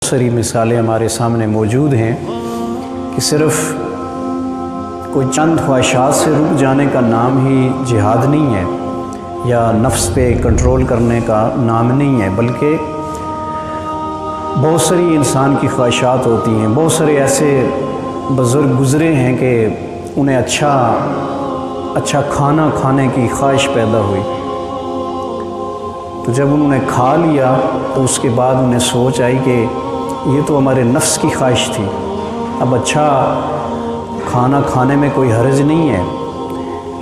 ساری مثالیں ہمارے سامنے موجود ہیں کہ صرف کوئی چند خواہشات سے رک جانے کا نام ہی جہاد نہیں ہے یا نفس پہ کنٹرول کرنے کا نام نہیں ہے، بلکہ بہت ساری انسان کی خواہشات ہوتی ہیں۔ بہت سارے ایسے بزرگ گزرے ہیں کہ انہیں اچھا کھانا کھانے کی خواہش پیدا ہوئی، تو جب انہوں نے کھا لیا تو اس کے بعد انہیں سوچ آئی کہ یہ تو ہمارے نفس کی خواہش تھی، اب اچھا کھانا کھانے میں کوئی حرج نہیں ہے۔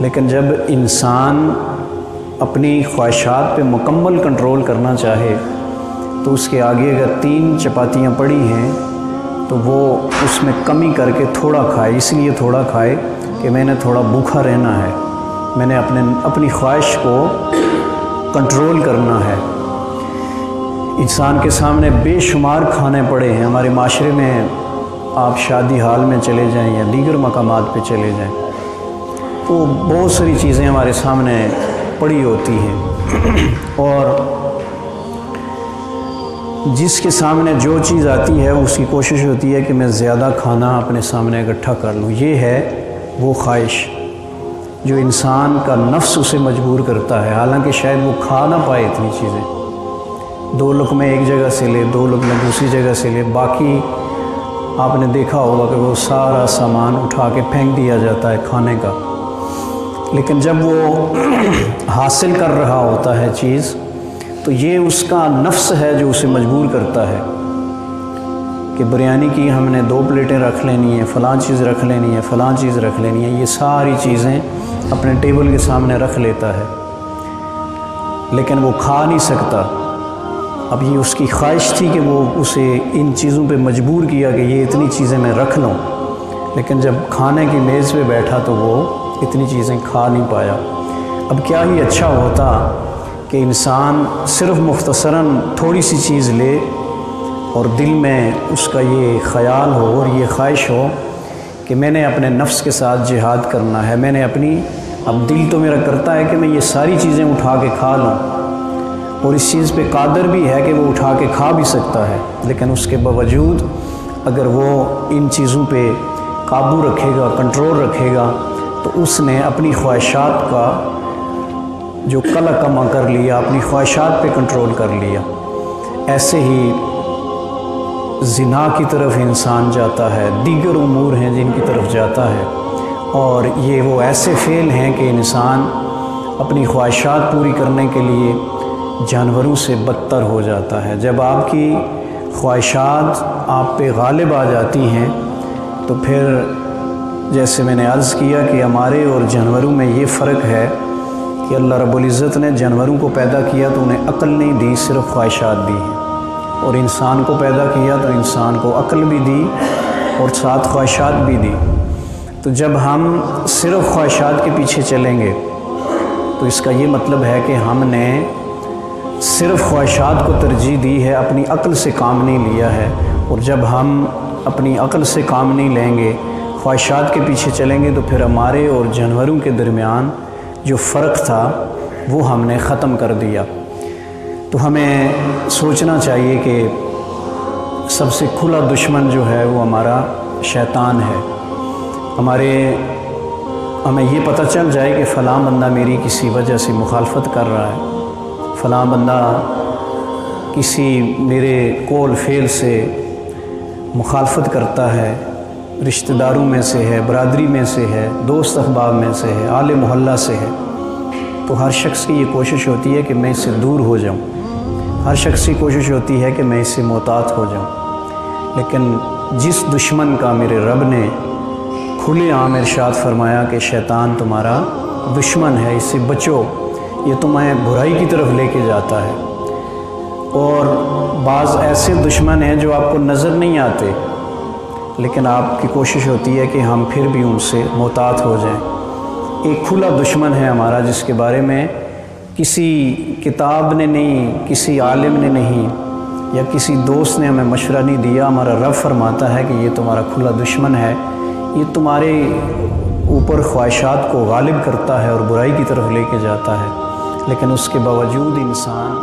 لیکن جب انسان اپنی خواہشات پہ مکمل کنٹرول کرنا چاہے تو اس کے آگے اگر 3 چپاتیاں پڑی ہیں تو وہ اس میں کمی کر کے تھوڑا کھائے، اس لیے تھوڑا کھائے کہ میں نے تھوڑا بھوکا رہنا ہے، میں نے اپنی خواہش کو کنٹرول کرنا ہے۔ انسان کے سامنے بے شمار کھانے پڑے ہیں ہمارے معاشرے میں، آپ شادی حال میں چلے جائیں یا دیگر مقامات پہ چلے جائیں تو بہت ساری چیزیں ہمارے سامنے پڑی ہوتی ہیں، اور جس کے سامنے جو چیز آتی ہے اس کی کوشش ہوتی ہے کہ میں زیادہ کھانا اپنے سامنے اکٹھا کر لوں۔ یہ ہے وہ خواہش جو انسان کا نفس اسے مجبور کرتا ہے، حالانکہ شاید وہ کھا نہ پائے اتنی چیزیں۔ 2 لقمے ایک جگہ سے لے، 2 لقمے دوسری جگہ سے لے، باقی آپ نے دیکھا ہوگا کہ وہ سارا سامان اٹھا کے پھینک دیا جاتا ہے کھانے کا۔ لیکن جب وہ حاصل کر رہا ہوتا ہے چیز تو یہ اس کا نفس ہے جو اسے مجبور کرتا ہے کہ بریانی کی ہم نے 2 پلیٹیں رکھ لینی ہیں، فلاں چیز رکھ لینی ہے، فلاں چیز رکھ لینی ہے، یہ ساری چیزیں اپنے ٹیبل کے سامنے رکھ لیتا ہے، لیکن وہ کھا نہیں سکتا۔ اب یہ اس کی خواہش تھی کہ وہ اسے ان چیزوں پہ مجبور کیا کہ یہ اتنی چیزیں میں رکھ لوں، لیکن جب کھانے کی میز پہ بیٹھا تو وہ اتنی چیزیں کھا نہیں پایا۔ اب کیا ہی اچھا ہوتا کہ انسان صرف مختصراً تھوڑی سی چیز لے اور دل میں اس کا یہ خیال ہو اور یہ خواہش ہو کہ میں نے اپنے نفس کے ساتھ جہاد کرنا ہے، میں نے اب دل تو میرا کرتا ہے کہ میں یہ ساری چیزیں اٹھا کے کھا لوں، اور اس چیز پہ قادر بھی ہے کہ وہ اٹھا کے کھا بھی سکتا ہے، لیکن اس کے باوجود اگر وہ ان چیزوں پہ قابو رکھے گا، کنٹرول رکھے گا، تو اس نے اپنی خواہشات کا جو قلع کما کر لیا، اپنی خواہشات پہ کنٹرول کر لیا۔ ایسے ہی زنا کی طرف انسان جاتا ہے، دیگر امور ہیں جن کی طرف جاتا ہے، اور یہ وہ ایسے فعل ہیں کہ انسان اپنی خواہشات پوری کرنے کے لیے جانوروں سے بدتر ہو جاتا ہے۔ جب آپ کی خواہشات آپ پہ غالب آ جاتی ہیں تو پھر جیسے میں نے عرض کیا کہ ہمارے اور جانوروں میں یہ فرق ہے کہ اللہ رب العزت نے جانوروں کو پیدا کیا تو انہیں عقل نہیں دی، صرف خواہشات دی ہیں، اور انسان کو پیدا کیا تو انسان کو عقل بھی دی اور ساتھ خواہشات بھی دی۔ تو جب ہم صرف خواہشات کے پیچھے چلیں گے تو اس کا یہ مطلب ہے کہ ہم نے صرف خواہشات کو ترجیح دی ہے، اپنی عقل سے کام نہیں لیا ہے، اور جب ہم اپنی عقل سے کام نہیں لیں گے، خواہشات کے پیچھے چلیں گے، تو پھر ہمارے اور جانوروں کے درمیان جو فرق تھا وہ ہم نے ختم کر دیا۔ تو ہمیں سوچنا چاہیے کہ سب سے کھلا دشمن جو ہے وہ ہمارا شیطان ہے۔ ہمیں یہ پتہ چل جائے کہ فلاں بندہ میری کسی وجہ سے مخالفت کر رہا ہے، فلاں بندہ کسی میرے قول فعل سے مخالفت کرتا ہے، رشتہ داروں میں سے ہے، برادری میں سے ہے، دوست احباب میں سے ہے، اہل محلہ سے ہے، تو ہر شخص کی یہ کوشش ہوتی ہے کہ میں اس سے دور ہو جاؤں، ہر شخص کی کوشش ہوتی ہے کہ میں اس سے محتاط ہو جاؤں۔ لیکن جس دشمن کا میرے رب نے کھلے عام ارشاد فرمایا کہ شیطان تمہارا دشمن ہے، اس سے بچو، یہ تمہیں برائی کی طرف لے کے جاتا ہے، اور بعض ایسے دشمن ہیں جو آپ کو نظر نہیں آتے لیکن آپ کی کوشش ہوتی ہے کہ ہم پھر بھی ان سے محتاط ہو جائیں۔ ایک کھلا دشمن ہے ہمارا جس کے بارے میں کسی کتاب نے نہیں، کسی عالم نے نہیں، یا کسی دوست نے ہمیں مشورہ نہیں دیا، ہمارا رب فرماتا ہے کہ یہ تمہارا کھلا دشمن ہے، یہ تمہارے اوپر خواہشات کو غالب کرتا ہے اور برائی کی طرف لے کے جاتا ہے، لیکن اس کے باوجود انسان